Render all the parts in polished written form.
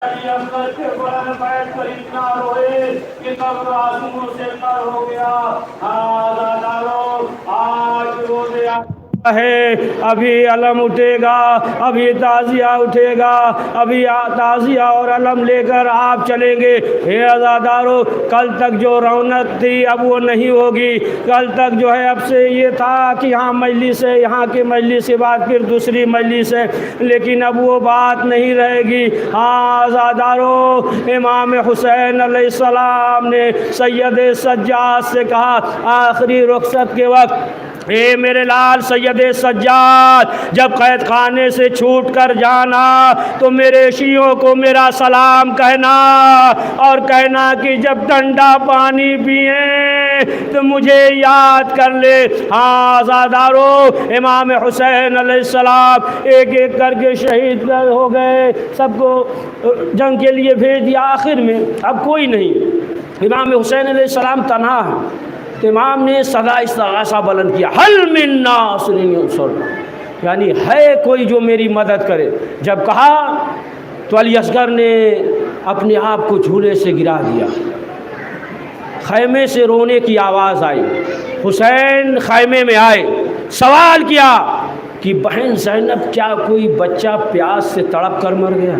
اصغر کے قرآن بیٹھ کر اتنا روئے کہ قبر آنسوؤں سے تر ہو گیا۔ آزادارو آج روزے ہے، ابھی علم اٹھے گا، ابھی تعزیہ اٹھے گا، ابھی تعزیہ اور علم لے کر آپ چلیں گے۔ اے عزادارو، کل تک جو رونق تھی اب وہ نہیں ہوگی۔ کل تک جو ہے اب سے یہ تھا کہ یہاں مجلس ہے، یہاں کی مجلس کے بعد پھر دوسری مجلس ہے، لیکن اب وہ بات نہیں رہے گی۔ ہاں عزادارو، امام حسین علیہ السلام نے سید سجاد سے کہا آخری رخصت کے وقت، اے میرے لال سید سجاد، جب قید خانے سے چھوٹ کر جانا تو میرے شیعوں کو میرا سلام کہنا، اور کہنا کہ جب ٹھنڈا پانی پئیں تو مجھے یاد کر لے۔ ہاں عزادارو، امام حسین علیہ السلام ایک ایک کر کے شہید ہو گئے، سب کو جنگ کے لیے بھیج دیا۔ آخر میں اب کوئی نہیں، امام حسین علیہ السلام تنہا ہے۔ تو امام نے صدا استغاثہ بلند کیا، حل من ناصر ینصر، یعنی ہے کوئی جو میری مدد کرے۔ جب کہا تو علی اصغر نے اپنے آپ کو جھولے سے گرا دیا۔ خیمے سے رونے کی آواز آئی، حسین خیمے میں آئے، سوال کیا کہ بہن زینب، کیا کوئی بچہ پیاس سے تڑپ کر مر گیا؟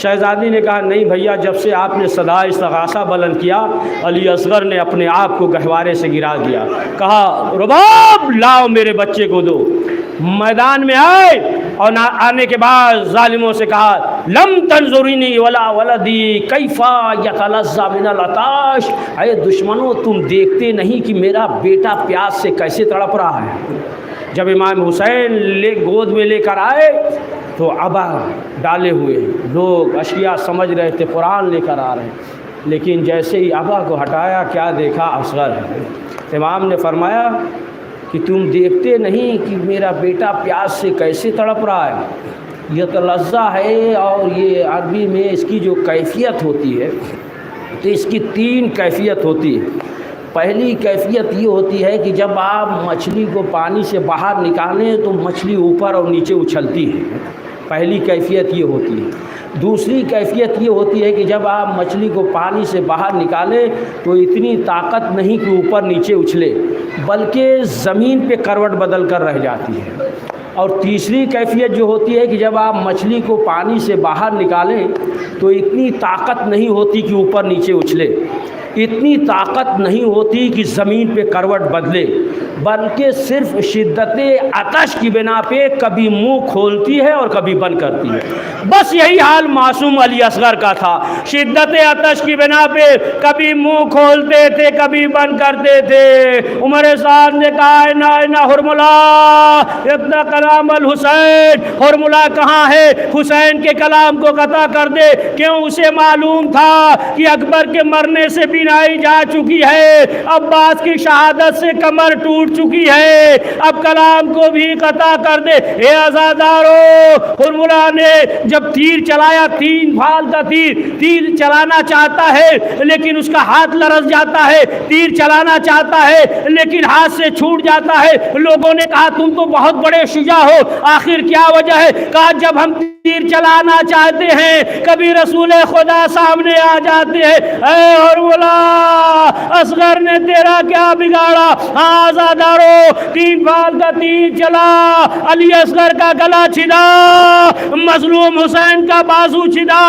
شہزادی نے کہا نہیں بھیا، جب سے آپ نے صدا استغاثہ بلند کیا علی اصغر نے اپنے آپ کو گہوارے سے گرا دیا۔ کہا رباب لاؤ میرے بچے کو دو۔ میدان میں آئے اور آنے کے بعد ظالموں سے کہا لم تنظرینی ولا ولدی کیفا یتلظی من العطش، اے دشمنوں تم دیکھتے نہیں کہ میرا بیٹا پیاس سے کیسے تڑپ رہا ہے۔ جب امام حسین گود میں لے کر آئے تو ابا ڈالے ہوئے لوگ اشیاء سمجھ رہے تھے قرآن لے کر آ رہے ہیں، لیکن جیسے ہی ابا کو ہٹایا کیا دیکھا؟ اصغر ہے۔ امام نے فرمایا کہ تم دیکھتے نہیں کہ میرا بیٹا پیاس سے کیسے تڑپ رہا ہے؟ یہ تو لذہ ہے، اور یہ عربی میں اس کی جو کیفیت ہوتی ہے تو اس کی 3 کیفیت ہوتی ہے۔ پہلی کیفیت یہ ہوتی ہے کہ جب آپ مچھلی کو پانی سے باہر نکالیں تو مچھلی اوپر اور نیچے اچھلتی ہے، پہلی کیفیت یہ ہوتی ہے۔ دوسری کیفیت یہ ہوتی ہے کہ جب آپ مچھلی کو پانی سے باہر نکالیں تو اتنی طاقت نہیں کہ اوپر نیچے اچھلے، بلکہ زمین پہ کروٹ بدل کر رہ جاتی ہے۔ اور تیسری کیفیت جو ہوتی ہے کہ جب آپ مچھلی کو پانی سے باہر نکالیں تو اتنی طاقت نہیں ہوتی کہ اوپر نیچے اچھلے، اتنی طاقت نہیں ہوتی کہ زمین پہ کروٹ بدلے، بلکہ صرف شدت عطش کی بنا پہ کبھی منہ کھولتی ہے اور کبھی بند کرتی ہے۔ بس یہی حال معصوم علی اصغر کا تھا، شدت عطش کی بنا پہ کبھی منہ کھولتے تھے کبھی بند کرتے تھے۔ عمر سعد نے کہا اینا حرملہ اتنا کلام الحسین، حرملہ کہاں ہے؟ حسین کے کلام کو قطع کر دے۔ کیوں؟ اسے معلوم تھا کہ اکبر کے مرنے سے بینائی جا چکی ہے، عباس کی شہادت سے کمر ٹوٹ چکی ہے، اب کلام کو بھی قطع کر دے۔ اے عزادارو، حرملہ نے جب تیر چلایا، 3 پھال کا تیر چلانا چاہتا ہے لیکن اس کا ہاتھ لرز جاتا ہے، تیر چلانا چاہتا ہے لیکن ہاتھ سے چھوٹ جاتا ہے۔ لوگوں نے کہا تم تو بہت بڑے شجاع ہو، آخر کیا وجہ ہے؟ کہا جب ہم تیر چلانا چاہتے ہیں کبھی رسول خدا سامنے آ جاتے ہیں۔ اے حرملہ، اصغر نے تیرا کیا بگاڑا؟ ہاں عزادارو، 3 پھال کا تیر چلا، علی اصغر کا گلا چھنا، مظلوم حسین کا بازو چھنا۔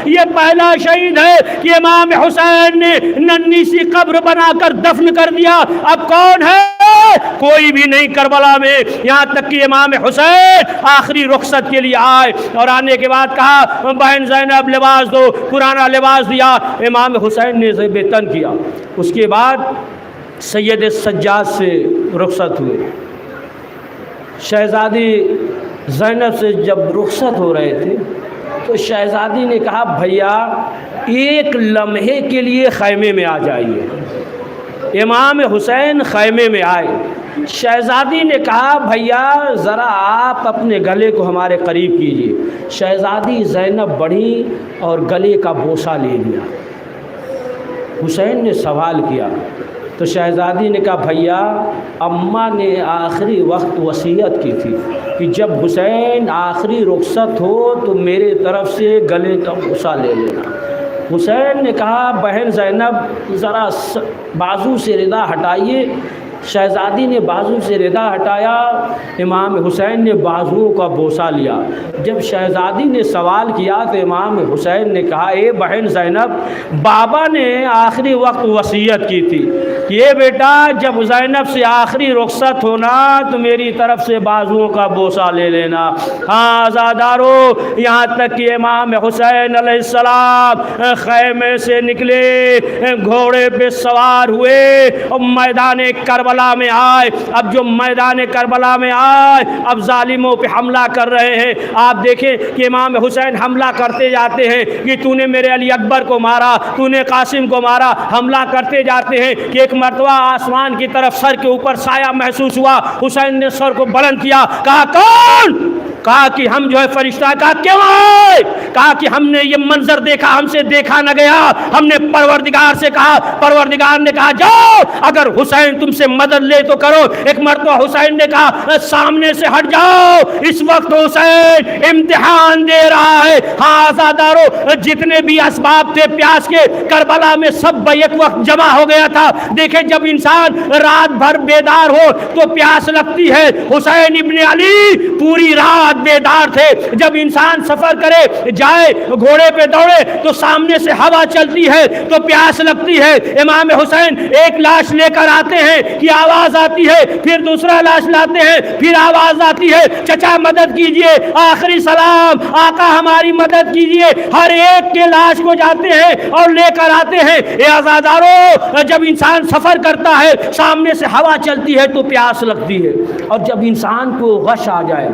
یہ پہلا شہید ہے کہ امام حسین نے ننھی سی قبر بنا کر دفن کر دیا۔ اب کون ہے؟ کوئی بھی نہیں کربلا میں، یہاں تک کہ امام حسین آخری رخصت کے لیے آئے اور آنے کے بعد کہا بہن زینب لباس دو، پرانا لباس دیا، امام حسین نے زیب تن کیا۔ اس کے بعد سید سجاد سے رخصت ہوئے۔ شہزادی زینب سے جب رخصت ہو رہے تھے تو شہزادی نے کہا بھیا ایک لمحے کے لیے خیمے میں آ جائیے۔ امام حسین خیمے میں آئے، شہزادی نے کہا بھیا ذرا آپ اپنے گلے کو ہمارے قریب کیجیے۔ شہزادی زینب بڑھی اور گلے کا بوسہ لے لیا۔ حسین نے سوال کیا تو شہزادی نے کہا بھیا اماں نے آخری وقت وصیت کی تھی کہ جب حسین آخری رخصت ہو تو میرے طرف سے گلے کا بوسہ لے لینا۔ حسین نے کہا بہن زینب ذرا بازو سے ردا ہٹائیے۔ شہزادی نے بازو سے ردا ہٹایا، امام حسین نے بازوؤں کا بوسہ لیا۔ جب شہزادی نے سوال کیا تو امام حسین نے کہا اے بہن زینب بابا نے آخری وقت وصیت کی تھی یہ بیٹا جب زینب سے آخری رخصت ہونا تو میری طرف سے بازوؤں کا بوسہ لے لینا۔ ہاں آزادارو، یہاں تک کہ امام حسین علیہ السلام خیمے سے نکلے، گھوڑے پہ سوار ہوئے اور میدان کربلا میں آئے۔ اب جو میدان کربلا میں آئے اب ظالموں پہ حملہ کر رہے ہیں۔ آپ دیکھیں کہ امام حسین حملہ کرتے جاتے ہیں کہ تو نے میرے علی اکبر کو مارا، تو نے قاسم کو مارا، حملہ کرتے جاتے ہیں کہ ایک مرتبہ آسمان کی طرف سر کے اوپر سایہ محسوس ہوا۔ حسین نے سر کو بلند کیا، کہا کون؟ کہا کہ ہم جو ہے فرشتہ۔ کہا کیوں آئے؟ کہا کہ ہم نے یہ منظر دیکھا، ہم سے دیکھا نہ گیا۔ ہم نے پروردگار سے کہا، پروردگار نے کہا جاؤ اگر حسین تم سے مدد لے تو کرو۔ ایک مرتبہ حسین نے کہا سامنے سے ہٹ جاؤ، اس وقت حسین امتحان دے رہا ہے۔ ہاں آزادارو، جتنے بھی اسباب تھے پیاس کے کربلا میں سب بیک وقت جمع ہو گیا تھا۔ دیکھیں جب انسان رات بھر بیدار ہو تو پیاس لگتی ہے۔ حسین ابن علی پوری رات بیدار تھے۔ جب انسان سفر کرے جائے گھوڑے پہ دوڑے تو سامنے سے ہوا چلتی ہے تو پیاس لگتی ہے۔ امام حسین ایک لاش لے کر آتے ہیں کہ آواز آتی ہے، پھر دوسرا لاش لاتے ہیں پھر آواز آتی ہے چچا مدد کیجئے، آخری سلام، آقا ہماری مدد کیجئے۔ ہر ایک کے لاش کو جاتے ہیں اور لے کر آتے ہیں۔ اے آزادارو، جب انسان سفر کرتا ہے سامنے سے ہوا چلتی ہے تو پیاس لگتی ہے، اور جب انسان کو غش آ جائے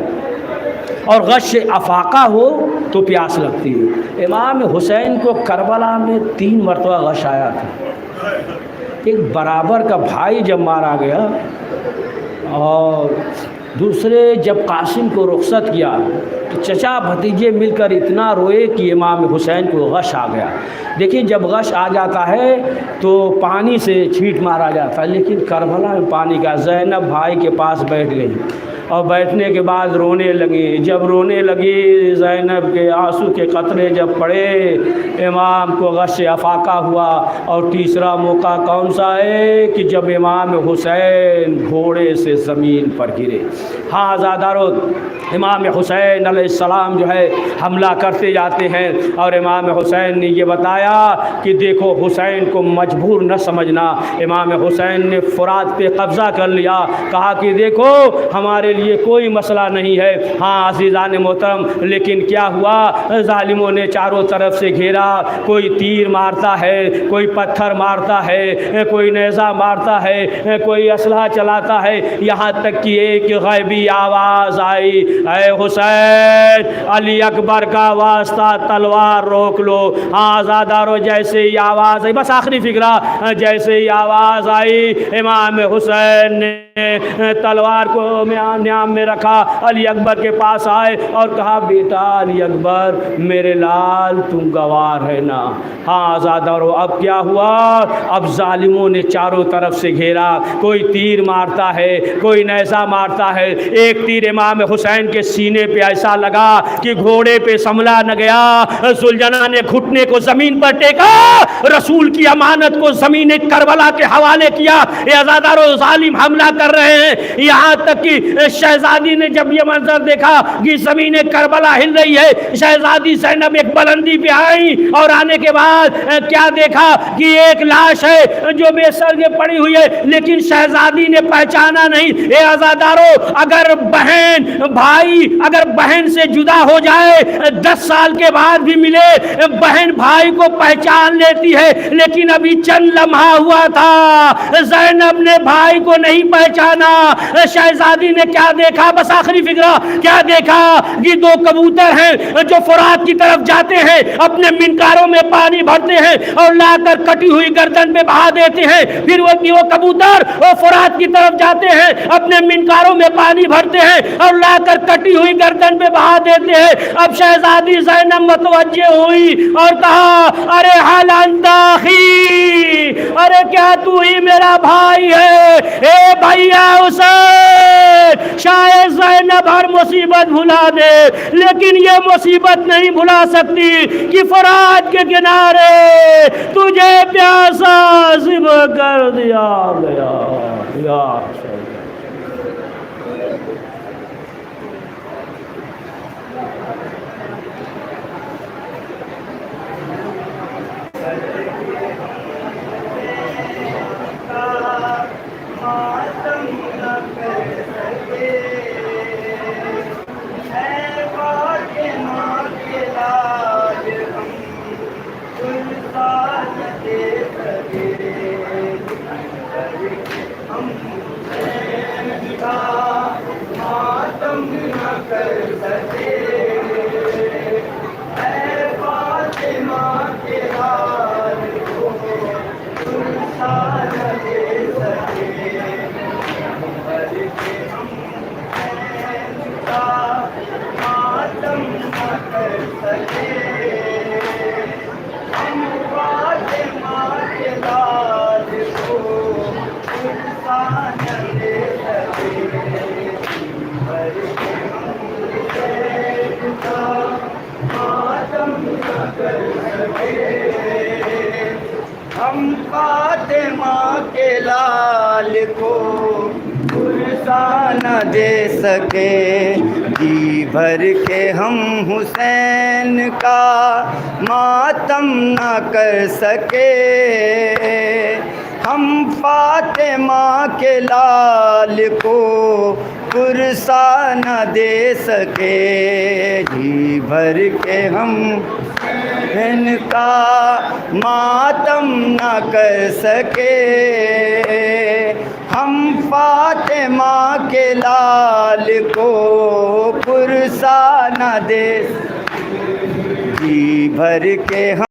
اور غش افاقہ ہو تو پیاس لگتی ہے۔ امام حسین کو کربلا میں 3 مرتبہ غش آیا تھا۔ ایک برابر کا بھائی جب مارا گیا اور دوسرے جب قاسم کو رخصت کیا تو چچا بھتیجے مل کر اتنا روئے کہ امام حسین کو غش آ گیا۔ دیکھیں جب غش آ جاتا ہے تو پانی سے چھینٹ مارا جاتا ہے، لیکن کربلا میں پانی کا۔ زینب بھائی کے پاس بیٹھ گئی اور بیٹھنے کے بعد رونے لگی۔ جب رونے لگی زینب کے آنسو کے قطرے جب پڑے، امام کو غش افاقہ ہوا۔ اور تیسرا موقع کون سا ہے کہ جب امام حسین گھوڑے سے زمین پر گرے۔ ہاں آزادارو، امام حسین علیہ السلام جو ہے حملہ کرتے جاتے ہیں، اور امام حسین نے یہ بتایا کہ دیکھو حسین کو مجبور نہ سمجھنا۔ امام حسین نے فرات پہ قبضہ کر لیا، کہا کہ دیکھو ہمارے لیے کوئی مسئلہ نہیں ہے۔ ہاں عزیزان محترم، لیکن کیا ہوا؟ ظالموں نے چاروں طرف سے گھیرا، کوئی تیر مارتا ہے، کوئی پتھر مارتا ہے، کوئی نیزہ مارتا ہے، کوئی اسلحہ چلاتا ہے، یہاں تک کہ ایک غیبی آواز آئی، اے حسین علی اکبر کا واسطہ تلوار روک لو۔ ہاں آزادارو، جیسے ہی آواز آئی، بس آخری فکرہ، جیسے ہی آواز آئی امام حسین نے تلوار کو نیام میں رکھا، علی اکبر کے پاس آئے اور کہا بیٹا علی اکبر میرے لال تم گوار ہے نا۔ ہاں آزادارو، اب کیا ہوا؟ اب ظالموں نے چاروں طرف سے گھیرا، کوئی تیر مارتا ہے، کوئی نیزہ مارتا ہے۔ ایک تیر امام حسین کے سینے پہ ایسا لگا کہ گھوڑے پہ سنبھلا نہ گیا۔ ذوالجناح نے گھٹنے کو زمین پر ٹیکا، رسول کی امانت کو زمین کربلا کے حوالے کیا۔ یہ آزادارو، ظالم حملہ کر رہے ہیں، یہاں تک کہ شہزادی نے جب یہ منظر دیکھا کہ زمین کربلا ہل رہی ہے، شہزادی زینب ایک بلندی پہ آئی اور آنے کے بعد کیا دیکھا کہ ایک لاش ہے جو بے سرگے پڑی ہوئی ہے، لیکن شہزادی نے پہچانا نہیں۔ اے آزادارو، اگر بہن بھائی اگر بہن سے جدا ہو جائے 10 سال کے بعد بھی ملے، بہن بھائی کو پہچان لیتی ہے، لیکن ابھی چند لمحہ ہوا تھا زینب نے بھائی کو نہیں پہچانا۔ شہزادی نے کیا دیکھا؟ بس آخری فکرہ، کیا دیکھا کہ 2 کبوتر ہیں جو فرات کی طرف جاتے ہیں، اپنے منقاروں میں پانی بھرتے ہیں اور لا کر کٹی ہوئی گردن پہ بہا دیتے ہیں، پھر وہ کبوتر وہ فرات کی طرف جاتے ہیں، اپنے منقاروں میں پانی بھرتے ہیں اور لا کر کٹی ہوئی گردن پہ بہا دیتے ہیں۔ اب شہزادی زینب متوجہ ہوئی اور کہا ارے حال انت اخی، ارے کیا تو ہی میرا بھائی ہے؟ اے بھیا حسین، شاید زینب ہر مصیبت بھلا دے لیکن یہ مصیبت نہیں بھلا سکتی کہ فرات کے کنارے تجھے پیاسا ذبح کر دیا گیا۔ یا حسین، ہم فاطمہ کے لال کو پرسا نہ دے سکے، جی بھر کے ہم حسین کا ماتم نہ کر سکے۔ ہم فاطمہ کے لال کو پرسا نہ دے سکے، جی بھر کے ہم ان کا ماتم نہ کر سکے۔ ہم فاطمہ کے لال کو پرسا نہ دے، جی بھر کے ہم